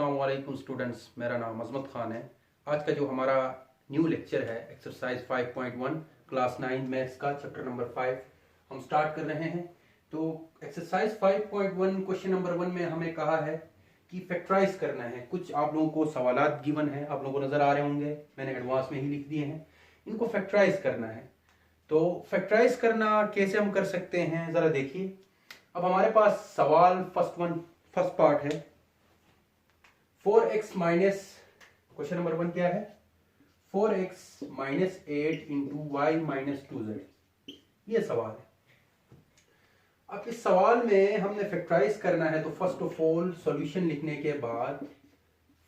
अस्सलाम वालेकुम स्टूडेंट्स, मेरा नाम अजमत खान है। आज का जो हमारा न्यू लेक्चर है एक्सरसाइज 5.1 क्लास 9 मैथ्स का चैप्टर नंबर 5 हम स्टार्ट कर रहे हैं। तो एक्सरसाइज 5.1 क्वेश्चन नंबर 1 में हमें कहा है कि फैक्टराइज करना है। कुछ आप लोगों को सवालात गिवन है, आप लोगों को नजर आ रहे होंगे, मैंने एडवांस में ही लिख दिए हैं। इनको फैक्टराइज करना है। तो फैक्टराइज करना कैसे हम कर सकते हैं जरा देखिए। अब हमारे पास सवाल फर्स्ट पार्ट है 4x माइनस, क्वेश्चन नंबर 1 क्या है, 4x minus 8 into Y minus 2z, ये सवाल है। अब इस सवाल में हमने फैक्टराइज करना है, तो फर्स्ट ऑफ ऑल सॉल्यूशन लिखने के बाद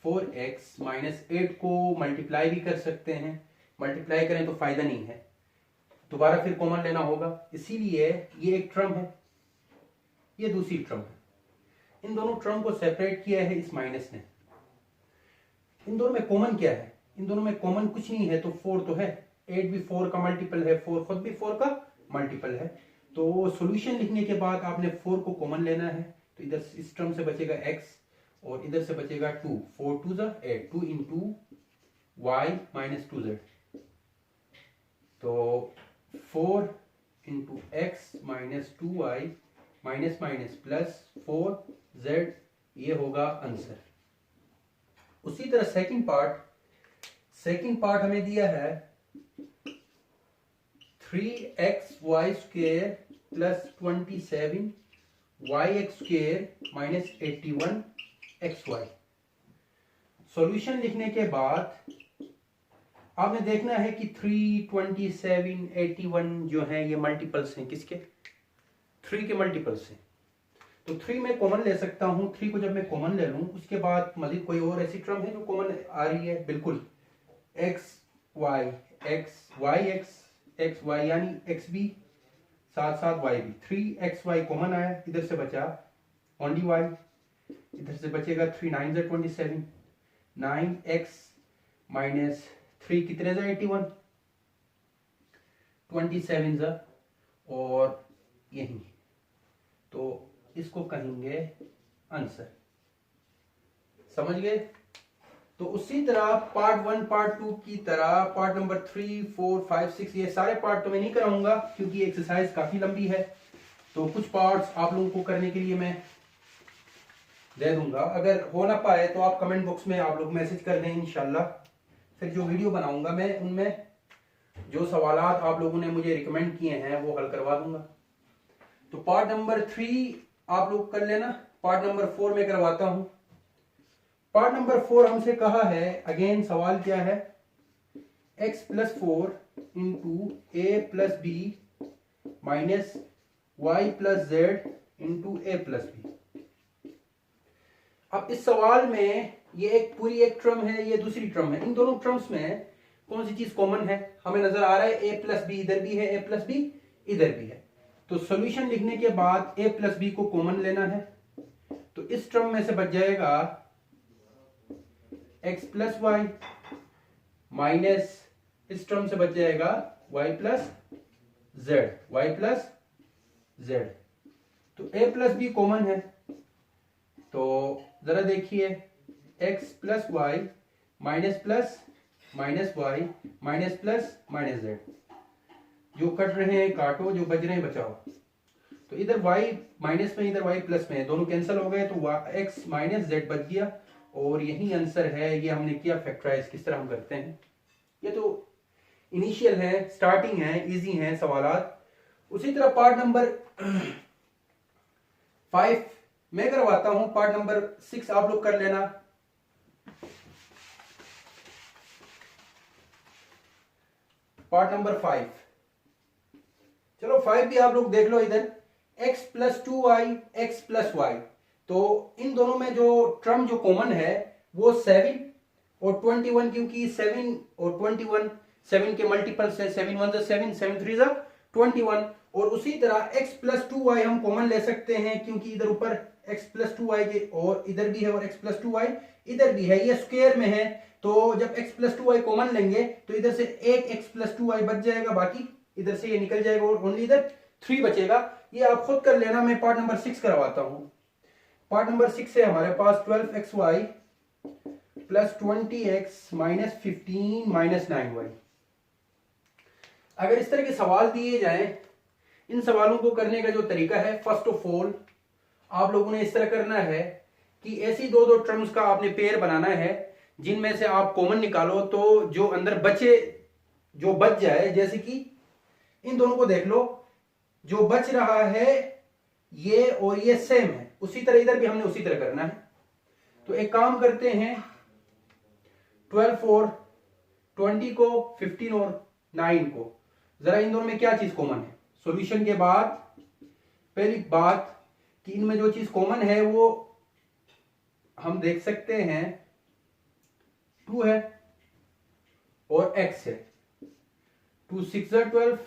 4x माइनस 8 को मल्टीप्लाई भी कर सकते हैं। मल्टीप्लाई करें तो फायदा नहीं है, दोबारा फिर कॉमन लेना होगा, इसीलिए ये एक टर्म है, ये दूसरी टर्म है। इन दोनों टर्म को सेपरेट किया है इस माइनस ने। इन दोनों में कॉमन क्या है? इन दोनों में कॉमन कुछ नहीं है, तो 4 तो है, 8 भी 4 का मल्टीपल है, 4 खुद भी 4 का मल्टीपल है। तो सॉल्यूशन लिखने के बाद आपने 4 को कॉमन लेना है, तो इधर इस टर्म से बचेगा x और इधर से बचेगा 2, 4 2 जा 8, 2 इंटू वाई माइनस 2z, तो 4 into x minus 2y minus minus plus 4z, ये होगा आंसर। उसी तरह सेकंड पार्ट हमें दिया है 3xy square plus 27 yx square minus 81xy। Solution लिखने के बाद आपने देखना है कि 3, 27, 81 जो है ये मल्टीपल्स हैं, किसके? 3 के मल्टीपल्स हैं। तो 3 में कॉमन ले सकता हूं। 3 को जब मैं कॉमन ले लूं, उसके बाद मजीद कोई और ऐसी टर्म है जो कॉमन आ रही है? बिल्कुल, x y x y यानी x भी साथ साथ y भी। 3xy कॉमन आया, इधर से बचा ओनली y, इधर से बचेगा 3 9 जा 27, 9x माइनस 3 कितने जा 81, 27 जा और यही, तो इसको कहेंगे आंसर। समझ गए? तो उसी तरह पार्ट 1 पार्ट 2 की तरह पार्ट नंबर 3 4 5 6, ये सारे पार्ट तो मैं नहीं कराऊंगा क्योंकि एक्सरसाइज काफी लंबी है। तो कुछ पार्ट्स आप लोगों को करने के लिए मैं दे दूंगा। अगर हो ना पाए तो आप कमेंट बॉक्स में आप लोग मैसेज कर दें, इंशाल्लाह फिर जो वीडियो बनाऊंगा मैं उनमें जो सवालात आप लोगों ने मुझे रिकमेंड किए हैं वो हल करवा दूंगा। तो पार्ट नंबर 3 आप लोग कर लेना, पार्ट नंबर 4 में करवाता हूं। पार्ट नंबर 4 हमसे कहा है, अगेन सवाल क्या है, x plus 4 into A plus B minus Y plus Z into A plus B. अब इस सवाल में ये एक पूरी एक टर्म है, ये दूसरी टर्म है। इन दोनों टर्म्स में कौन सी चीज कॉमन है? हमें नजर आ रहा है a प्लस बी इधर भी है, a प्लस बी इधर भी है। तो सॉल्यूशन लिखने के बाद a प्लस बी को कॉमन लेना है, तो इस टर्म में से बच जाएगा x प्लस वाई माइनस इस टर्म से बच जाएगा y प्लस जेड, तो a प्लस बी कॉमन है। तो जरा देखिए, x plus Y minus plus minus Y minus plus minus Z, जो कट रहे हैं काटो, जो बच रहे हैं बचाओ। तो इधर y माइनस में, इधर y प्लस में, दोनों कैंसिल हो गए, तो x माइनस जेड बच गया और यही आंसर है। ये हमने किया फैक्टराइज। किस तरह हम करते हैं, ये तो इनिशियल है, स्टार्टिंग है, इजी है सवालात। उसी तरह पार्ट नंबर 5 मैं करवाता हूं, पार्ट नंबर 6 आप लोग कर लेना। पार्ट नंबर 5, चलो 5 भी आप लोग देख लो। इधर x plus 2y X plus Y, तो इन दोनों में जो टर्म जो कॉमन है वो 7 और 21, क्योंकि 7 और 21 7 के मल्टीपल्स है, 7 1 7 7 3 21। और उसी तरह x प्लस 2y हम कॉमन ले सकते हैं, क्योंकि इधर ऊपर x प्लस 2y के और इधर भी है और x प्लस 2y इधर भी है, ये स्क्वायर में है। तो जब x प्लस 2y कॉमन लेंगे तो इधर से एक x प्लस 2y बच जाएगा, बाकी इधर से ये निकल जाएगा और ओनली इधर 3 बचेगा। ये आप खुद कर लेना, मैं पार्ट नंबर 6 करवाता हूं। पार्ट नंबर 6 है हमारे पास 12xy plus 20x minus 15 minus 9y। अगर इस तरह के सवाल दिए जाएं, इन सवालों को करने का जो तरीका है, फर्स्ट ऑफ ऑल आप लोगों ने इस तरह करना है कि ऐसी दो दो टर्म्स का आपने पेयर बनाना है जिनमें से आप कॉमन निकालो, तो जो अंदर बचे, जो बच जाए, जैसे कि इन दोनों को देख लो, जो बच रहा है ये और ये सेम है, उसी तरह इधर भी हमने उसी तरह करना है। तो एक काम करते हैं, 12 और 20 को, 15 और 9 को, जरा इन दोनों में क्या चीज कॉमन है। सॉल्यूशन के बाद पहली बात कि इनमें जो चीज कॉमन है वो हम देख सकते हैं 2 है और x है। 2 6 12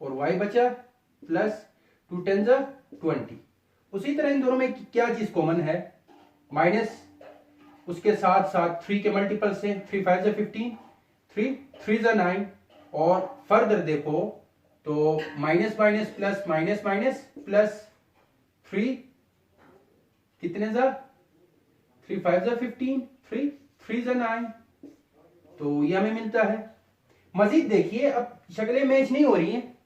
और y बचा प्लस 2 10 20। उसी तरह इन दोनों में क्या चीज कॉमन है, माइनस उसके साथ साथ 3 के मल्टीपल से, 3 5 15, 3 3 9, और फर्दर देखो तो minus minus plus minus minus plus 3 कितने जा, 3 5 15, 3 3 9, तो ये हमें मिलता है। मजीद देखिए, अब शक्लें मैच नहीं हो रही हैं,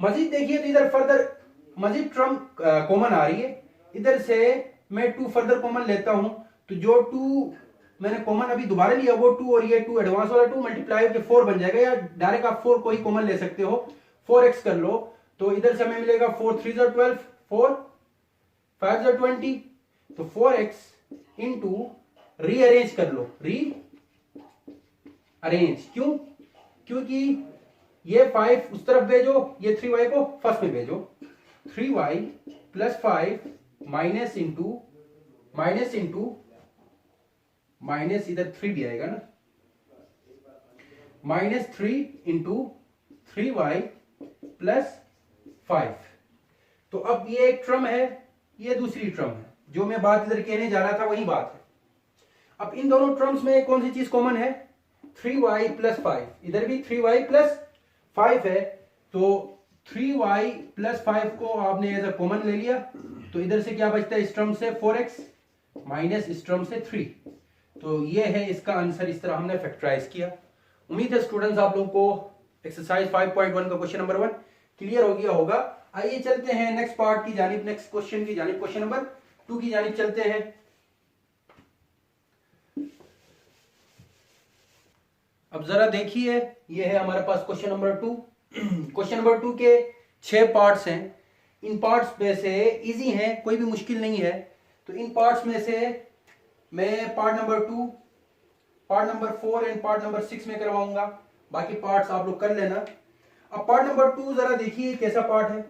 मजीद देखिए तो इधर फर्दर मजीद टर्म कॉमन आ रही है। इधर से मैं 2 फर्दर कॉमन लेता हूं, तो जो 2 मैंने कॉमन अभी दोबारा लिया वो 2 और ये 2 एडवांस वाला 2 मल्टीप्लाई होकर 4 बन जाएगा, या डायरेक्ट आप 4 को ही कॉमन ले सकते हो, 4x कर लो, तो इधर से हमें मिलेगा 4 3 12, 4 5 20, तो 4x इंटू रीअरेंज कर लो, री अरेंज, क्यों, क्योंकि ये 5 उस तरफ भेजो, ये 3y को फर्स्ट में भेजो, 3y plus 5 minus into minus into minus, इधर 3 भी आएगा ना, माइनस 3 इंटू 3y प्लस 5। तो अब ये एक ट्रम है, ये दूसरी ट्रम है, जो मैं बात इधर कहने जा रहा था वही बात है। अब इन दोनों ट्रम्स में कौन सी चीज कॉमन है, 3y प्लस 5, इधर भी 3y प्लस 5 है, तो 3y प्लस 5 को आपने एज अ कॉमन ले लिया, तो इधर से क्या बचता है इस टर्म से, 4x माइनस इस टर्म से 3, तो ये है इसका आंसर। इस तरह हमने फैक्टराइज किया। उम्मीद है स्टूडेंट्स आप लोगों को एक्सरसाइज 5.1 का क्वेश्चन नंबर 1 क्लियर हो गया होगा। आइए चलते हैं नेक्स्ट पार्ट की जानिब, नेक्स्ट क्वेश्चन की जानिब, क्वेश्चन नंबर 2 की जानिब चलते हैं। अब जरा देखिए, ये है हमारे पास क्वेश्चन नंबर 2। क्वेश्चन नंबर 2 के 6 पार्ट्स हैं, इन पार्ट्स में से इजी हैं, कोई भी मुश्किल नहीं है, तो इन पार्ट्स में से मैं part number 2, part number 4 and part number 6 में करवाऊंगा, बाकी पार्ट्स आप लोग कर लेना। अब पार्ट नंबर 2 जरा देखिए कैसा पार्ट है,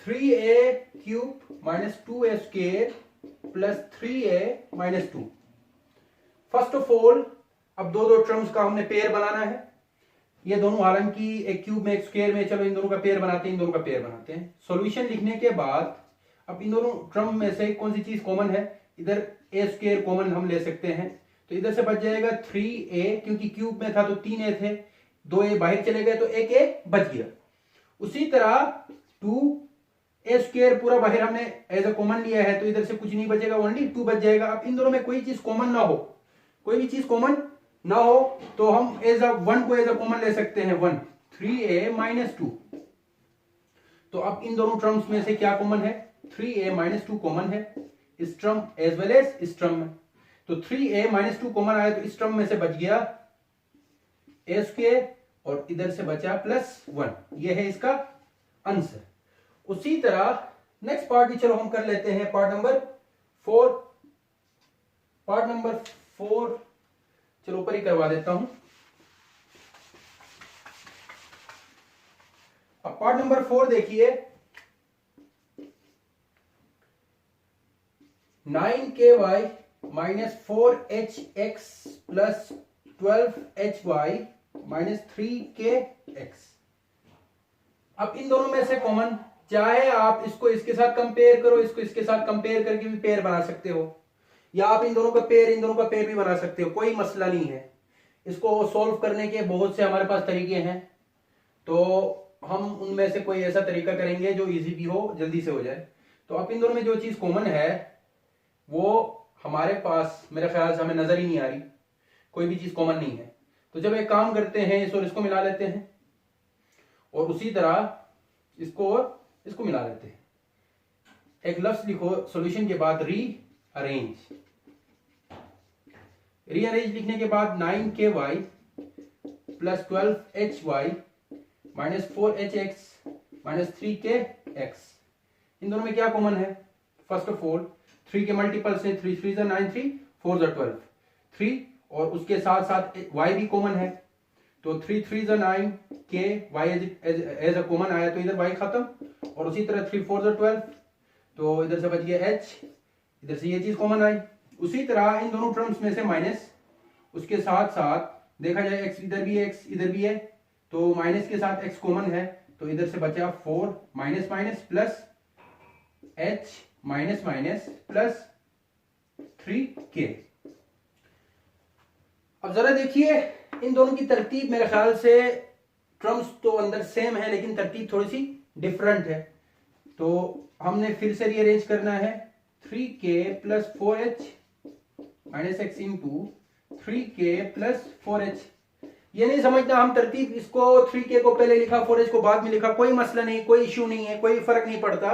3a cube minus 2a square plus 3a minus 2। First of all अब दो दो टर्म्स का हमने पेयर बनाना है, ये दोनों हालांकि एक क्यूब में एक स्क्वायर में, चलो इन दोनों का पेयर बनाते हैं, इन दोनों का पेयर बनाते हैं। सॉल्यूशन लिखने के बाद अब इन दोनों टर्म में से कौन सी चीज कॉमन है, इधर a स्क्वायर कॉमन हम ले सकते हैं, तो इधर से बच जाएगा 3a, क्योंकि क्यूब में था तो 3a थे, 2a बाहर चले गए तो एक a बच गया। उसी तरह 2a स्क्वायर पूरा बाहर हमने एज अ कॉमन लिया है, तो इधर से कुछ नहीं बचेगा, ओनली 2 बच जाएगा। अब इन दोनों में कोई चीज कॉमन ना हो, कोई भी चीज कॉमन ना हो, तो हम एज अ 1 को एज अ कॉमन ले सकते हैं, 1 3a माइनस 2। तो अब इन दोनों टर्म्स में से क्या कॉमन है, 3a माइनस 2 कॉमन है इस टर्म एज वेल एज इस टर्म में, तो 3a माइनस 2 कॉमन आया, तो इस टर्म में से बच गया a स्क्वायर और इधर से बचा प्लस 1, ये है इसका आंसर। उसी तरह नेक्स्ट पार्ट भी चलो हम कर लेते हैं, पार्ट नंबर 4। पार्ट नंबर 4 चलो ऊपर ही करवा देता हूं। अब पार्ट नंबर 4 देखिए, 9ky minus 4hx plus 12hy minus 3kx। अब इन दोनों में से कॉमन, चाहे आप इसको इसके साथ कंपेयर करो, इसको इसके साथ कंपेयर करके भी पेयर बना सकते हो, या आप इन दोनों का पेयर इन दोनों का पेयर भी बना सकते हो, कोई मसला नहीं है। इसको सॉल्व करने के बहुत से हमारे पास तरीके हैं, तो हम उनमें से कोई ऐसा तरीका करेंगे जो इजी भी हो, जल्दी से हो जाए। तो अब इन दोनों में जो चीज कॉमन है, वो हमारे पास मेरे ख्याल से हमें नजर ही नहीं आ रही, कोई भी चीज कॉमन नहीं है। तो जब एक काम करते हैं इस और इसको मिला लेते हैं, और उसी तरह इसको और इसको मिला लेते हैं। एक लफ्ज लिखो सॉल्यूशन के बाद रीअरेंज। रीअरेंज लिखने के बाद 9ky plus 12hy minus 4hx minus 3kx, इन दोनों में क्या कॉमन है? फर्स्ट ऑफ ऑल 3 के मल्टीपल से 3 3 9 3 4 12 3, और उसके साथ साथ y भी कॉमन है, तो 3 3 9 के y एज अ कॉमन आया तो इधर y खत्म, और उसी तरह 3 4 12, तो इधर से बच गया h, इधर से ये चीज कॉमन आई। उसी तरह इन दोनों टर्म्स में से माइनस, उसके साथ साथ देखा जाए x इधर भी है x इधर भी है, तो माइनस के साथ x कॉमन है, तो इधर से बचा 4 minus minus plus h minus minus plus 3k। अब जरा देखिए इन दोनों की तरतीब, मेरे ख्याल से टर्म्स तो अंदर सेम है लेकिन तरतीब थोड़ी सी डिफरेंट है। तो हमने फिर से रीअरेंज करना है 3k plus 4h minus x into 3k plus 4h। ये नहीं समझना हम तरतीब इसको 3k को पहले लिखा 4h को बाद में लिखा, कोई मसला नहीं, कोई इश्यू नहीं है, कोई फर्क नहीं पड़ता,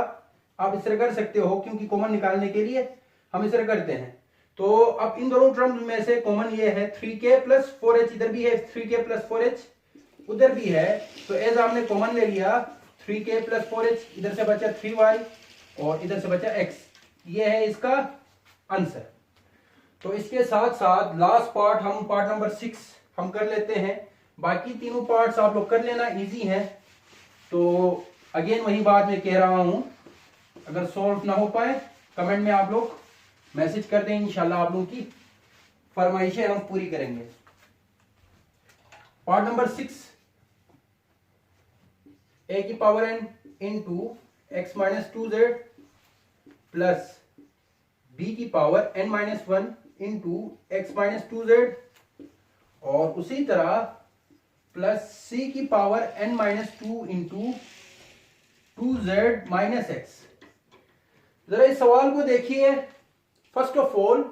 आप इस तरह कर सकते हो, क्योंकि कॉमन निकालने के लिए हम इस तरह करते हैं। तो अब इन दोनों टर्म्स में से कॉमन ये है 3k प्लस 4h, इधर भी है 3k प्लस 4h उधर भी है, तो एज आपने कॉमन ले लिया 3k प्लस 4h, इधर से बचा 3y और इधर से बचा x, ये है इसका आंसर। तो इसके साथ साथ लास्ट पार्ट हम पार्ट नंबर 6 हम कर लेते हैं, बाकी तीनों पार्ट्स आप लोग कर लेना, इजी है। तो अगेन वही बात मैं कह रहा हूं, अगर सॉल्व ना हो पाए कमेंट में आप लोग मैसेज कर दें, इंशाल्लाह आप लोगों की फरमाइशें हम पूरी करेंगे। पार्ट नंबर 6, a की power n into x minus 2z plus b की power n minus 1 into x minus 2z, और उसी तरह प्लस c की power n minus 2 into 2z minus x। जरा इस सवाल को देखिए, फर्स्ट ऑफ ऑल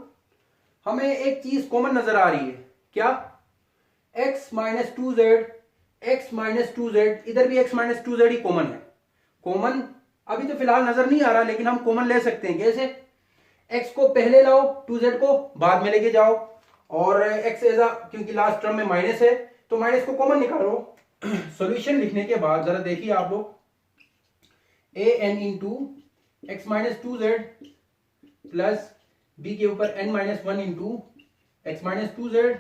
हमें एक चीज कॉमन नजर आ रही है, क्या? x minus 2z, x minus 2z, इधर भी x माइनस 2z ही कॉमन है। कॉमन अभी तो फिलहाल नजर नहीं आ रहा, लेकिन हम कॉमन ले सकते हैं। कैसे? x को पहले लाओ, 2z को बाद में लेके जाओ, और x एज क्योंकि लास्ट टर्म में माइनस है तो माइनस को कॉमन निकालो। सॉल्यूशन लिखने के बाद जरा देखिए आप लोग, an into x minus 2z plus b के ऊपर n minus 1 into x minus 2z,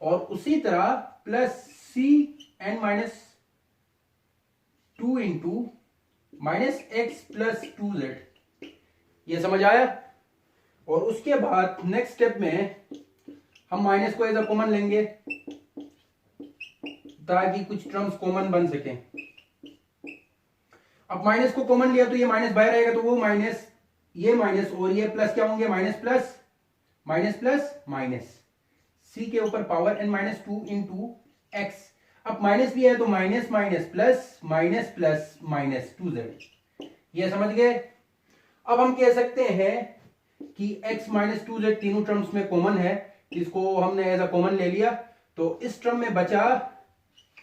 और उसी तरह plus c n minus 2 into minus x plus 2z। ये समझ आया? और उसके बाद नेक्स्ट स्टेप में हम माइनस को एज अ कॉमन लेंगे ताकि कुछ टर्म्स कॉमन बन सके। अब माइनस को कॉमन लिया तो ये माइनस बाहर आएगा, तो वो माइनस, ये माइनस और ये प्लस क्या होंगे? Minus plus minus plus minus, c के ऊपर power n minus 2 into x. अब माइनस भी है तो minus minus plus minus 2z। ये समझ गए? अब हम कह सकते हैं कि x माइनस 2z तीनों टर्म्स में कॉमन है, इसको हमने एज अ कॉमन ले लिया, तो इस टर्म में बचा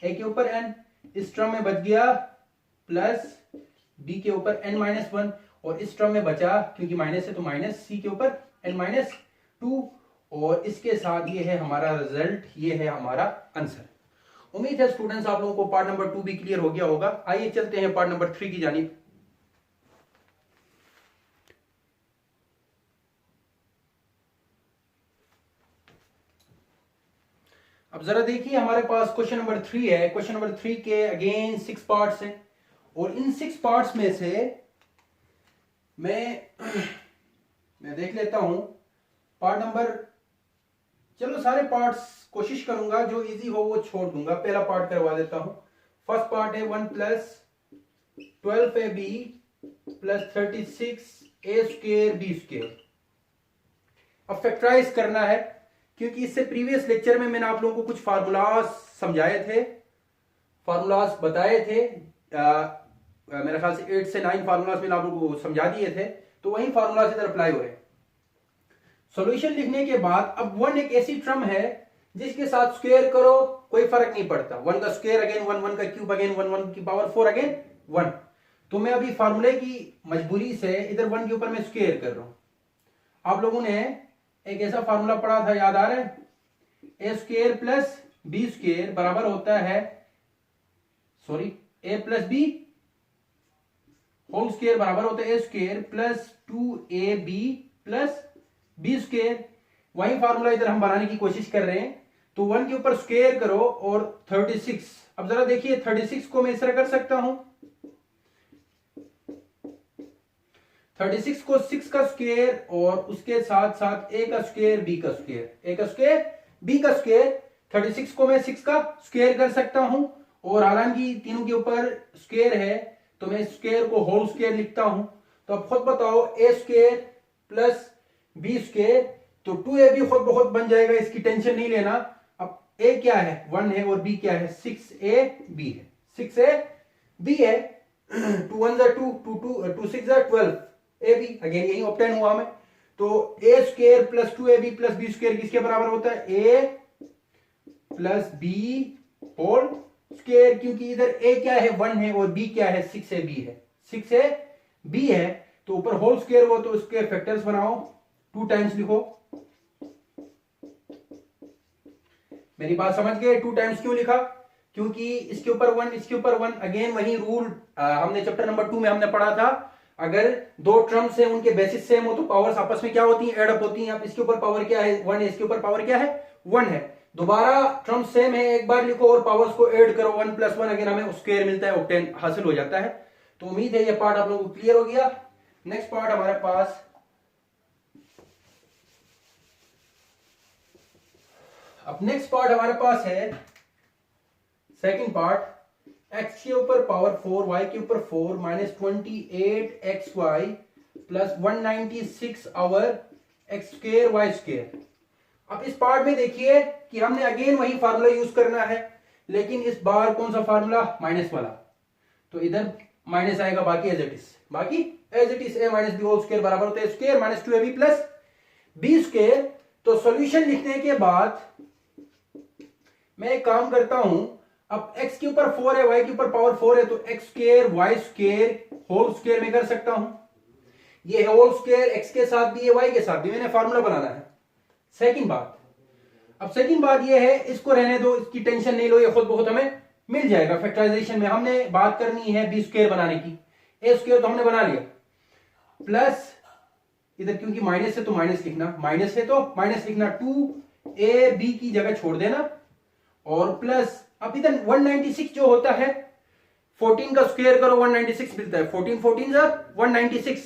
a के ऊपर n, इस टर्म में बच गया प्लस b के ऊपर n माइनस 1, और इस टर्म में बचा क्योंकि माइनस है तो माइनस c के ऊपर n माइनस 2, और इसके साथ ये है हमारा रिजल्ट, ये है हमारा आंसर। उम्मीद है स्टूडेंट्स आप लोगों को पार्ट नंबर 2 भी क्लियर हो गया होगा। आइए चलते हैं पार्ट नंबर 3 की जानिब। अब जरा देखिए हमारे पास क्वेश्चन नंबर 3 है। क्वेश्चन नंबर 3 के अगेन 6 पार्ट्स हैं, और इन 6 पार्ट्स में से मैं देख लेता हूं पार्ट नंबर, चलो सारे पार्ट्स कोशिश करूंगा, जो इजी हो वो छोड़ दूंगा। पहला पार्ट करवा देता हूं। फर्स्ट पार्ट है 1 plus 12ab plus 36a square b square. अब फैक्टराइज करना है, क्योंकि इससे प्रीवियस लेक्चर में मैंने आप लोगों को कुछ फार्मूलाज समझाए थे, फार्मूलाज बताए थे, मेरे ख्याल से 8 से 9 फार्मूलाज मैंने आप लोगों को समझा दिए थे, तो वही फार्मूलाज इधर अप्लाई हुए। सॉल्यूशन लिखने के बाद अब 1 एक ऐसी टर्म है जिसके साथ स्क्वायर करो कोई फर्क नहीं पड़ता, 1 का स्क्वायर अगेन 1, 1 का क्यूब अगेन 1, 1 की पावर 4 अगेन 1। तो मैं अभी फार्मूले की मजबूरी से इधर 1 के ऊपर मैं स्क्वायर कर रहा हूं। आप लोगों ने एक ऐसा फार्मूला पढ़ा था, याद आ रहा है? A square plus B square बराबर होता है, sorry, A plus B whole square बराबर होता है A square plus 2ab plus B square. वही फार्मूला इधर हम बनाने की कोशिश कर रहे हैं। तो 1 के ऊपर स्क्वायर करो और 36। अब जरा देखिए 36 को मैं इस तरह कर सकता हूं, 36 को 6 का स्क्वायर और उसके साथ साथ a का स्क्वायर b का स्क्वायर, a का स्क्वायर b का स्क्वायर। 36 को मैं 6 का स्क्वायर कर सकता हूं और हालांकि तीनों के ऊपर स्क्वायर है तो मैं स्क्वायर को होल स्क्वायर लिखता हूं। तो अब खुद बताओ a square plus b square, तो 2ab खुद बहुत बन जाएगा, इसकी टेंशन नहीं लेना। अब a क्या है 1 है और b क्या है 6ab है, 6ab है। 2 1 2, 2 6 12 ab, अगेन यही ऑप्टेन हुआ हमें। तो a square plus 2ab plus b square किसके बराबर होता है? a plus b whole square, क्योंकि इधर a क्या है 1 है और b क्या है 6ab है, 6ab है। तो ऊपर होल स्क्वायर हो तो उसके फैक्टर्स बनाओ, 2 टाइम्स लिखो। मेरी बात समझ गए? 2 टाइम्स क्यों लिखा? क्योंकि इसके ऊपर 1 इसके ऊपर 1, अगेन वही रूल हमने चैप्टर नंबर 2 में हमने पढ़ा था, अगर दो टर्म्स है उनके बेसिस सेम हो तो पावर्स आपस में क्या होती हैं? एड अप होती हैं। अब इसके ऊपर पावर क्या है 1 है, इसके ऊपर पावर क्या है 1 है। दोबारा टर्म सेम है, एक बार लिखो और पावर्स को ऐड करो, 1 + 1 अगेन हमें स्क्वायर मिलता है, ऑक्टेन हासिल हो जाता है। तो उम्मीद है ये पार्ट आप लोगों को क्लियर हो गया। नेक्स्ट पार्ट हमारे पास, अब नेक्स्ट पार्ट हमारे पास है सेकंड पार्ट, x के ऊपर पावर 4, y के ऊपर 4 minus 28xy plus 196 over x square y square. अब इस पार्ट में देखिए कि हमने अगेन वही फार्मूला यूज करना है, लेकिन इस बार कौन सा फार्मूला? माइनस वाला। तो इधर माइनस आएगा, बाकी एज इट इज, बाकी as it is a minus B whole square बराबर होता है square minus 2ab plus B square. तो सॉल्यूशन लिखने के बाद मैं एक काम करता हूं, अब x के ऊपर 4 है, y के ऊपर पावर 4 है, तो x square y square whole square में कर सकता हूं। ये होल स्क्वायर x के साथ भी है, y के साथ भी, मैंने फार्मूला बनाना है। सेकंड बात, अब सेकंड बात ये है, इसको रहने दो, इसकी टेंशन नहीं लो, ये खुद बहुत हमें मिल जाएगा फैक्टराइजेशन में। हमने बात करनी है बी स्क्वायर बनाने की, ए स्क्वायर तो हमने बना लिया, प्लस इधर क्योंकि माइनस है तो माइनस लिखना, माइनस है तो माइनस लिखना, 2ab की जगह छोड़ देना, और प्लस अब इधर 196 जो होता है 14 का स्क्वायर करो 196 मिलता है, 14 14 196।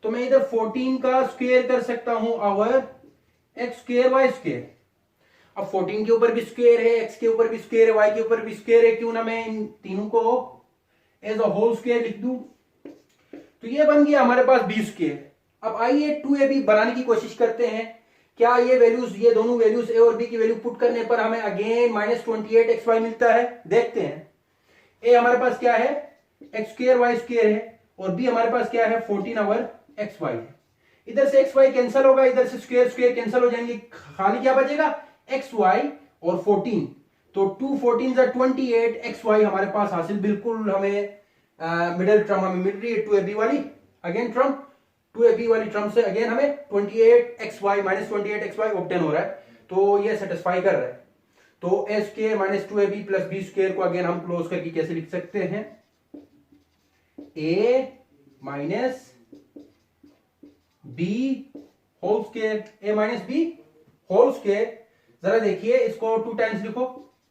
तो मैं इधर 14 का स्क्वायर कर सकता हूं over x square y square. अब 14 के ऊपर भी स्क्वायर है, x के ऊपर भी स्क्वायर है, y के ऊपर भी स्क्वायर है, क्यों ना मैं इन तीनों को एज अ होल स्क्वायर लिख दूं। तो ये बन गया हमारे पास b स्क्वायर। अब आइए 2ab बनाने की कोशिश करते हैं। क्या ये वैल्यूज, ये दोनों वैल्यूज a और b की वैल्यू पुट करने पर हमें अगेन माइनस 28xy मिलता है? देखते हैं। a हमारे पास क्या है x स्क्वायर y स्क्वायर है, और b हमारे पास क्या है 14 आवर xy है। इधर से xy कैंसिल होगा, इधर से स्क्वायर स्क्वायर कैंसिल हो जाएंगे, खाली क्या बचेगा xy और 14। तो 2 14 28 xy हमारे पास हासिल, बिल्कुल हमें मिडिल टर्म हमें मिल रही है 2ab वाली, अगेन टर्म 2ab वाली टर्म से अगेन हमें 28xy माइनस 28xy ऑब्टेन हो रहा है। तो ये सेटिस्फाई कर रहा है। तो a square minus 2ab plus b square को अगेन हम क्लोज करके कैसे लिख सकते हैं? a minus b whole square, a minus b whole square. जरा देखिए इसको 2 टाइम्स लिखो,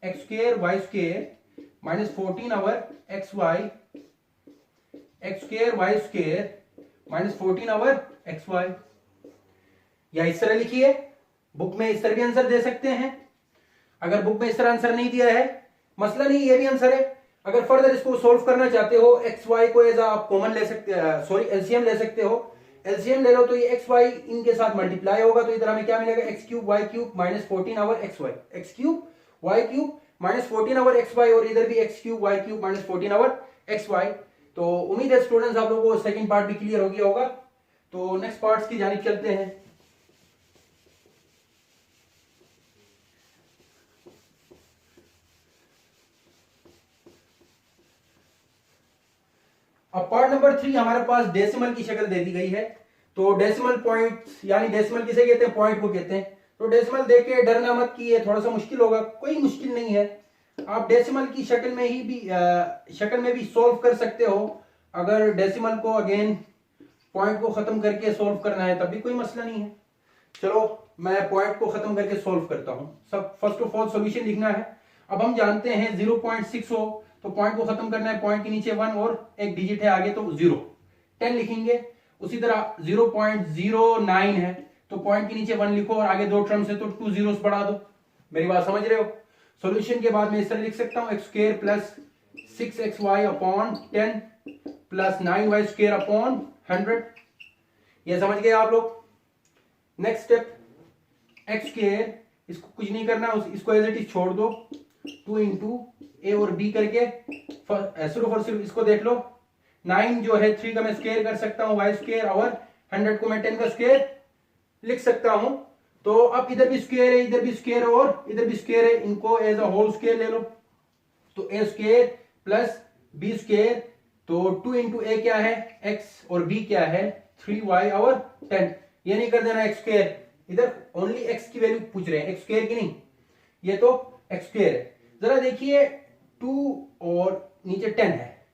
x square y square minus 14 over xy, x square y square minus 14 over xy। या इस तरह लिखिए, बुक में इस तरह भी आंसर दे सकते हैं। अगर बुक में इस तरह आंसर नहीं दिया है, मसला नहीं, ये भी आंसर है। अगर फर्दर इसको सॉल्व करना चाहते हो, xy को एज आप कॉमन ले सकते, सॉरी एलसीएम ले सकते हो। एलसीएम ले लो तो ये xy इनके साथ मल्टीप्लाई होगा, तो इधर हमें क्या मिलेगा x cube y cube minus 14 over xy, x cube y cube minus 14 over xy, और इधर भी x cube y cube minus 14 over xy। तो उम्मीद है स्टूडेंट्स आप लोगों को सेकंड पार्ट भी क्लियर हो गया होगा। तो नेक्स्ट पार्ट्स की जानिब चलते हैं। अब पार्ट नंबर 3 हमारे पास डेसिमल की शक्ल दे दी गई है। तो डेसिमल पॉइंट यानी डेसिमल किसे कहते हैं, पॉइंट को कहते हैं। तो डेसिमल देख के डरना मत कि ये थोड़ा सा मुश्किल होगा, कोई मुश्किल नहीं है। आप डेसिमल की शक्ल में ही भी शक्ल में भी सोल्व कर सकते हो। अगर डेसिमल को अगेन पॉइंट को खत्म करके सोल्व करना है तब भी कोई मसला नहीं है। चलो मैं पॉइंट को खत्म करके सोल्व करता हूं। सब फर्स्ट ऑफ ऑल सॉल्यूशन लिखना है। अब हम जानते हैं 0.6 हो तो पॉइंट को खत्म करना है, पॉइंट के नीचे 1 और एक डिजिट है आगे तो 0, 10 लिखेंगे। उसी तरह 0.09 है तो पॉइंट के नीचे 1 लिखो और आगे 2 टर्म्स है तो 2 जीरोस बढ़ा दो। मेरी बात समझ रहे हो? सॉल्यूशन के बाद मैं इस तरह लिख सकता हूं x² plus 6xy upon 10 plus 9y square upon 100। ये समझ गए आप लोग? नेक्स्ट स्टेप x², इसको कुछ नहीं करना, इसको एज इट इज छोड़ दो, 2 इंटू ए और बी करके सिर्फ इसको देख लो। 9 जो है 3 का मैं स्क्वायर कर सकता हूं y स्क्वायर और 100 को मैं 10 का स्क्वायर लिख सकता हूं। तो अब इधर भी स्क्वायर है, इधर भी स्क्वायर है और इधर भी स्क्वायर है, इनको एज अ होल स्क्वायर ले लो। तो ए स्क्वायर प्लस बी स्क्वायर, तो 2 इंटू ए क्या है x और b क्या है 3y और 10। ये नहीं कर देना x स्क्वायर, इधर ओनली x की वैल्यू पूछ रहे हैं, x स्क्वायर की नहीं, ये तो x स्क्वायर है। जरा देखिए 2 और नीचे 10 है,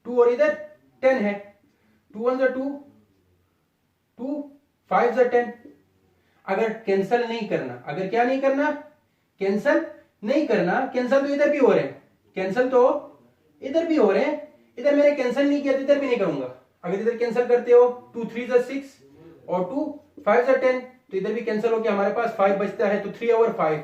2 और इधर 10 है, 2 1 2, 2 5 10। अगर कैंसल नहीं करना, अगर क्या नहीं करना, कैंसल नहीं करना, कैंसल तो इधर भी हो रहे हैं, कैंसल तो इधर भी हो रहे हैं, इधर मैंने कैंसल नहीं किया तो इधर भी नहीं करूंगा। अगर इधर कैंसल करते हो 2 3 6 और 2 5 10 तो इधर भी कैंसिल होकर हमारे पास 5 बचता है, तो 3 और 5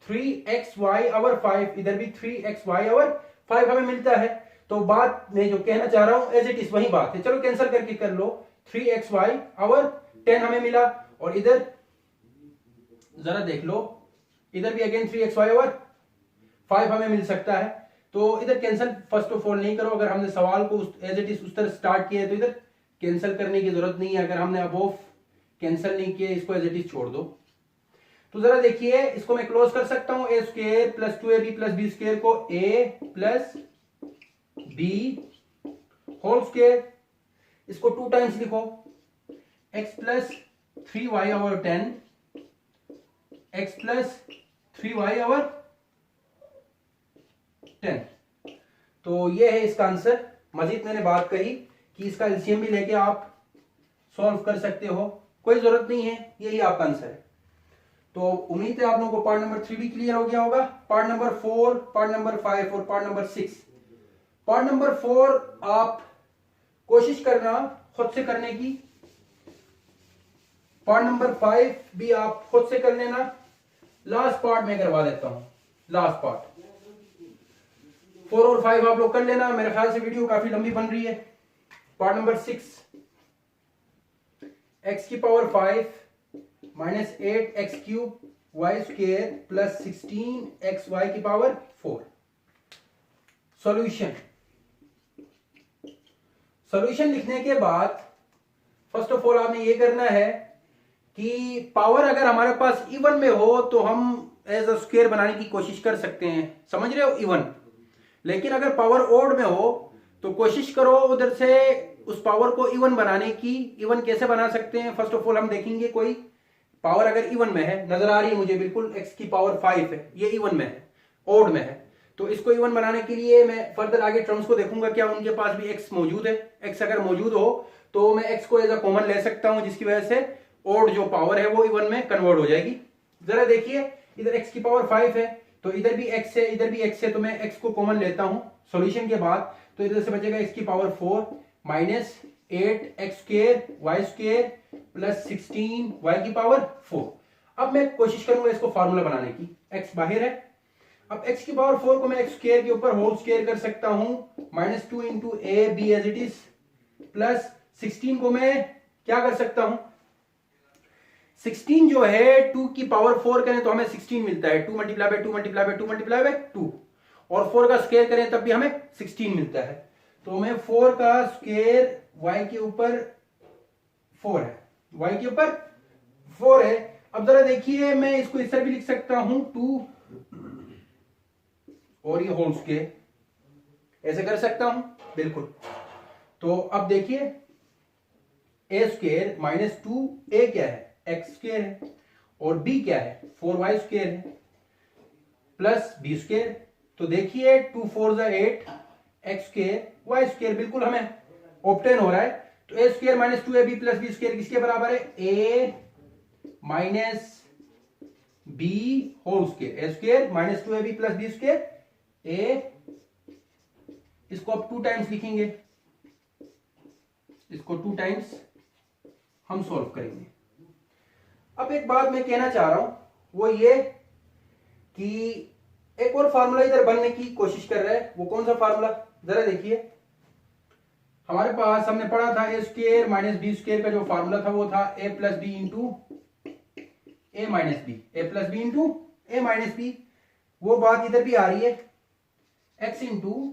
3xy और 5, इधर भी 3xy और 5 हमें मिलता है। तो बात मैं जो कहना चाह रहा हूं एज इट इज वही बात है। चलो कैंसिल करके कर लो, 3xy और 10 हमें मिला और इधर जरा देख लो, इधर भी अगेन 3xy और 5 हमें मिल सकता है। तो इधर कैंसिल फर्स्ट ऑफ ऑल नहीं करो। अगर हमने सवाल को एज इट इज उस तरह स्टार्ट किया है तो इधर कैंसिल करने की जरूरत नहीं है। अगर हमने अबोव कैंसिल नहीं किया, इसको एज इट इज छोड़ दो। तो जरा देखिए, इसको मैं क्लोज कर सकता हूं, A square plus 2ab plus B square को a plus B whole square, इसको 2 टाइम्स लिखो, x plus 3y over 10, x plus 3y over 10। तो ये है इसका आंसर। मजीद मैंने बात कही कि इसका एलसीएम भी लेके आप सॉल्व कर सकते हो, कोई जरूरत नहीं है, यही आपका आंसर है। तो उम्मीद है आप लोगों को पार्ट नंबर 3 भी क्लियर हो गया होगा। पार्ट नंबर 4, पार्ट नंबर 5 और पार्ट नंबर 6। पार्ट नंबर 4 आप कोशिश करना खुद से करने की, पार्ट नंबर 5 भी आप खुद से कर लेना। लास्ट पार्ट मैं करवा देता हूं, लास्ट पार्ट 4 और 5 आप लोग कर लेना। मेरे ख्याल से वीडियो काफी लंबी बन रही है। पार्ट नंबर 6, x की power 5 minus 8x³ y square plus 16xy की पावर 4। सॉल्यूशन, सॉल्यूशन लिखने के बाद फर्स्ट ऑफ ऑल आपने ये करना है कि पावर अगर हमारे पास इवन में हो तो हम एज अ स्क्वायर बनाने की कोशिश कर सकते हैं, समझ रहे हो, इवन। लेकिन अगर पावर ओड में हो तो कोशिश करो उधर से उस पावर को इवन बनाने की। इवन कैसे बना सकते हैं, फर्स्ट ऑफ ऑल हम देखेंगे कोई पावर अगर इवन में है, नजर आ रही है मुझे बिल्कुल, x की पावर 5 है, ये इवन में है, ओड में है। तो इसको इवन बनाने के लिए मैं फर्दर आगे टर्म्स को देखूंगा क्या उनके पास भी x मौजूद है। x अगर मौजूद हो तो मैं x को एज अ कॉमन ले सकता हूं, जिसकी वजह से ओड जो पावर है वो इवन में कन्वर्ट हो जाएगी। जरा देखिए, इधर x की पावर 5 है तो इधर भी x है, इधर भी x है, तो मैं x को कॉमन लेता हूं सॉल्यूशन के बाद। तो इधर से बचेगा x की power 4 minus 8x² y square plus 16y की पावर 4। अब मैं कोशिश करूंगा इसको फार्मूला बनाने की, x बाहर है। अब x की पावर 4 को मैं x स्क्वायर के ऊपर होल स्क्वायर कर सकता हूं, minus 2 into A B as it is, plus 16 को मैं क्या कर सकता हूं, 16 जो है 2 की पावर 4 करें तो हमें 16 मिलता है, 2 multiply by 2 multiply by 2 multiply by 2, और 4 का स्क्वायर करें तब भी हमें 16 मिलता है। तो मैं 4 का स्क्वायर y के ऊपर 4 है, y के ऊपर 4 है। अब जरा देखिए, मैं इसको इस तरह भी लिख सकता हूं 2 और ये होल स्क्वायर, ऐसे कर सकता हूं बिल्कुल। तो अब देखिए ए स्क्वेयर माइनस 2a क्या है, एक्स स्क्वेयर है, और b क्या है 4y स्क्वेयर है, प्लस b स्क्वेयर। तो देखिए 2 4 8 एक्स स्क्वेयर वाई स्क्वेयर बिल्कुल हमें ऑब्टेन हो रहा है। तो A square minus 2ab plus B square किसके बराबर है, A minus B whole square, A square minus 2ab plus B square A, इसको अब 2 टाइम्स लिखेंगे, इसको 2 टाइम्स हम सॉल्व करेंगे। अब एक बात मैं कहना चाह रहा हूं वो ये कि एक और फार्मूला इधर बनने की कोशिश कर रहा है। वो कौन सा फार्मूला, जरा देखिए। हमारे पास हमने पढ़ा था ए स्क्वेयर माइनस बी स्क्वेयर का जो फार्मूला था वो था ए प्लस बी इंटू ए माइनस बी, ए प्लस बी इंटू ए माइनस बी। वो बात इधर भी आ रही है, एक्स इंटू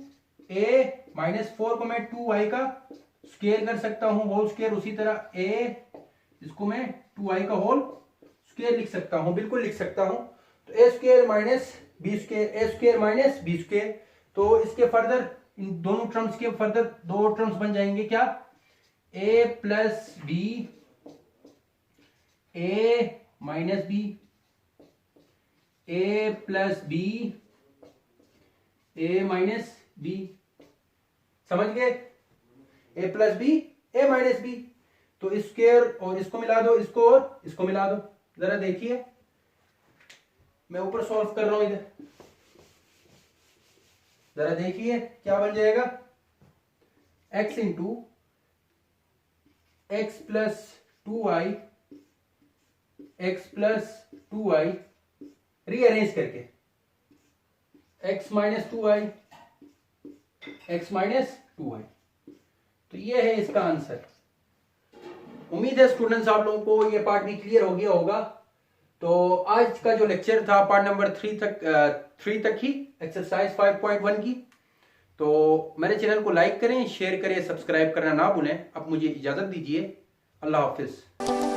ए माइनस 4 को मैं 2y का स्क्वेयर कर सकता हूं होल स्क्वेयर, उसी तरह ए इसको मैं 2y का होल स्क्वेयर लिख सकता हूं, बिल्कुल लिख सकता हूं। तो A square minus B square, A square minus B square, तो इसके फर्दर इन दोनों टर्म्स के फर्दर 2 टर्म्स बन जाएंगे क्या, ए प्लस बी ए माइनस बी, ए प्लस बी ए माइनस बी, समझ गए, ए प्लस बी ए माइनस बी। तो स्क्वायर और इसको मिला दो, इसको और इसको मिला दो, जरा देखिए मैं ऊपर सॉल्व कर रहा हूं इधर, जरा देखिए क्या बन जाएगा, x into x plus 2y, X plus 2y rearrange करके x minus 2y, x minus 2y। तो ये है इसका आंसर। उम्मीद है स्टूडेंट्स आप लोगों को ये पार्ट भी क्लियर हो गया होगा। तो आज का जो लेक्चर था पार्ट नंबर 3 तक ही, एक्सरसाइज 5.1 की। तो मेरे चैनल को लाइक करें, शेयर करें, सब्सक्राइब करना ना भूलें। अब मुझे इजाजत दीजिए, अल्लाह हाफिज।